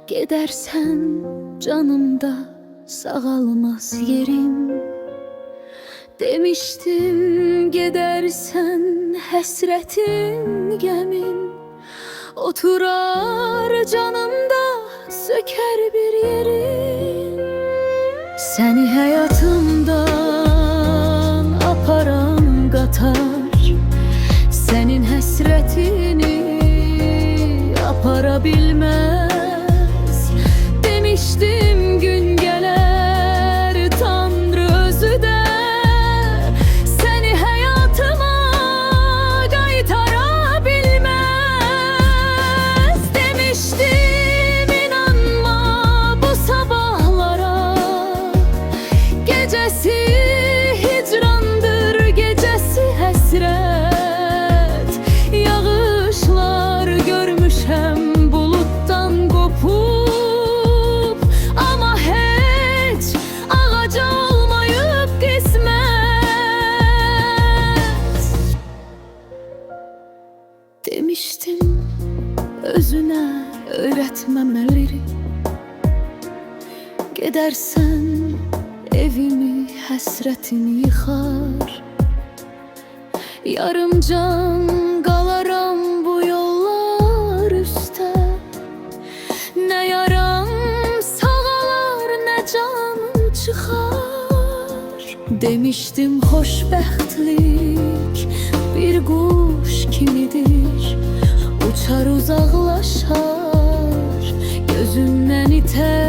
Gedərsən canımda sağalmaz yerim. Demiştim gedərsən həsrətin gəmin. Oturar canımda söker bir yerin. Səni həyatımdan aparan qatar sənin həsrətini apara bilməz. Demiştim gün gələr Tanrı özü də səni həyatıma qaytara bilməz. Demiştim inanma bu sabahlara, gecəsi hicrandır, gecəsi həsrət. Yağışlar görmüşəm bulutdan qopup, ama heç ağaca olmayıb qismət. Demiştim özünə öyrətməmələri, gedərsən evimi həsrətini yıxar. Yarım can qalaram bu yollar üstə. Nə yaram sağalar, nə canım çıxar. Demiştim xoşbəxtlik bir quş kimidir, uçar uzaqlaşar, gözümdən itər